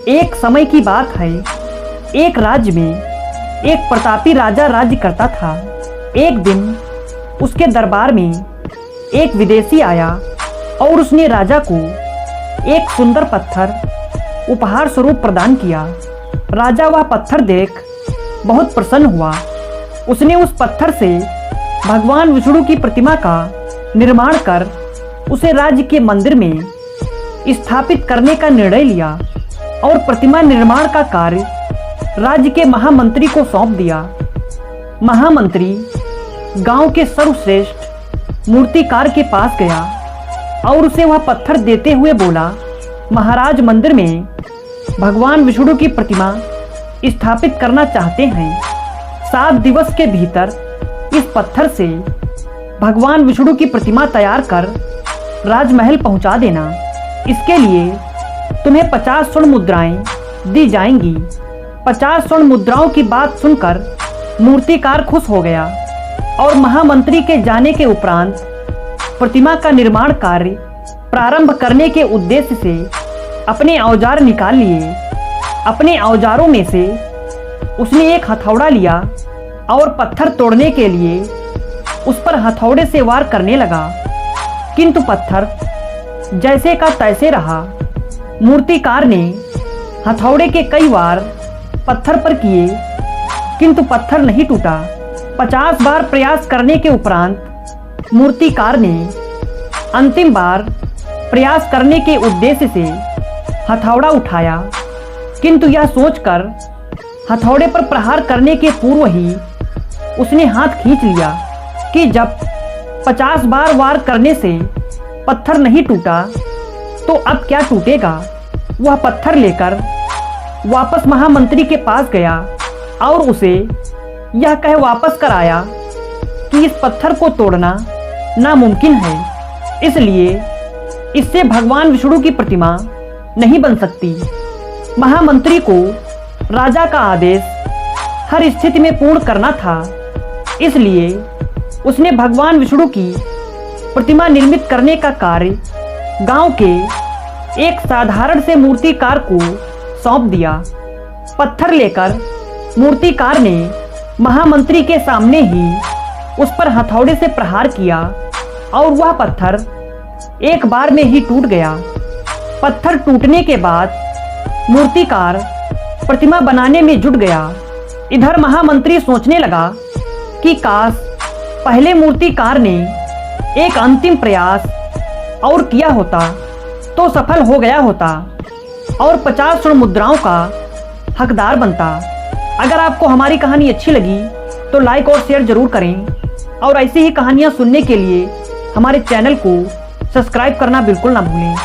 एक समय की बात है। एक राज्य में एक प्रतापी राजा राज्य करता था। एक दिन उसके दरबार में एक विदेशी आया और उसने राजा को एक सुंदर पत्थर उपहार स्वरूप प्रदान किया। राजा वह पत्थर देख बहुत प्रसन्न हुआ। उसने उस पत्थर से भगवान विष्णु की प्रतिमा का निर्माण कर उसे राज्य के मंदिर में स्थापित करने का निर्णय लिया और प्रतिमा निर्माण का कार्य राज्य के महामंत्री को सौंप दिया। महामंत्री गांव के सर्वश्रेष्ठ मूर्तिकार के पास गया और उसे वह पत्थर देते हुए बोला, महाराज मंदिर में भगवान विष्णु की प्रतिमा स्थापित करना चाहते हैं। 7 दिवस के भीतर इस पत्थर से भगवान विष्णु की प्रतिमा तैयार कर राजमहल पहुंचा देना। इसके लिए तुम्हें 50 स्वर्ण मुद्राएं दी जाएंगी। 50 स्वर्ण मुद्राओं की बात सुनकर मूर्तिकार खुश हो गया और महामंत्री के जाने के उपरांत प्रतिमा का निर्माण कार्य प्रारंभ करने के उद्देश्य से अपने औजार निकाल लिए। अपने औजारों में से उसने एक हथौड़ा लिया और पत्थर तोड़ने के लिए उस पर हथौड़े से वार करने लगा, किंतु पत्थर जैसे का तैसे रहा। मूर्तिकार ने हथौड़े के कई वार पत्थर पर किए, किंतु पत्थर नहीं टूटा। 50 बार प्रयास करने के उपरांत मूर्तिकार ने अंतिम बार प्रयास करने के उद्देश्य से हथौड़ा उठाया, किंतु यह सोचकर हथौड़े पर प्रहार करने के पूर्व ही उसने हाथ खींच लिया कि जब 50 बार वार करने से पत्थर नहीं टूटा तो अब क्या टूटेगा। वह पत्थर लेकर वापस महामंत्री के पास गया और उसे यह कह वापस कर आया कि इस पत्थर को तोड़ना नामुमकिन है, इसलिए इससे भगवान विष्णु की प्रतिमा नहीं बन सकती। महामंत्री को राजा का आदेश हर स्थिति में पूर्ण करना था, इसलिए उसने भगवान विष्णु की प्रतिमा निर्मित करने का कार्य गांव के एक साधारण से मूर्तिकार को सौंप दिया। पत्थर लेकर मूर्तिकार ने महामंत्री के सामने ही उस पर हथौड़े से प्रहार किया और वह पत्थर एक बार में ही टूट गया। पत्थर टूटने के बाद मूर्तिकार प्रतिमा बनाने में जुट गया। इधर महामंत्री सोचने लगा कि काश पहले मूर्तिकार ने एक अंतिम प्रयास और किया होता तो सफल हो गया होता और 50 स्वर्ण मुद्राओं का हकदार बनता। अगर आपको हमारी कहानी अच्छी लगी तो लाइक और शेयर जरूर करें और ऐसी ही कहानियां सुनने के लिए हमारे चैनल को सब्सक्राइब करना बिल्कुल ना भूलें।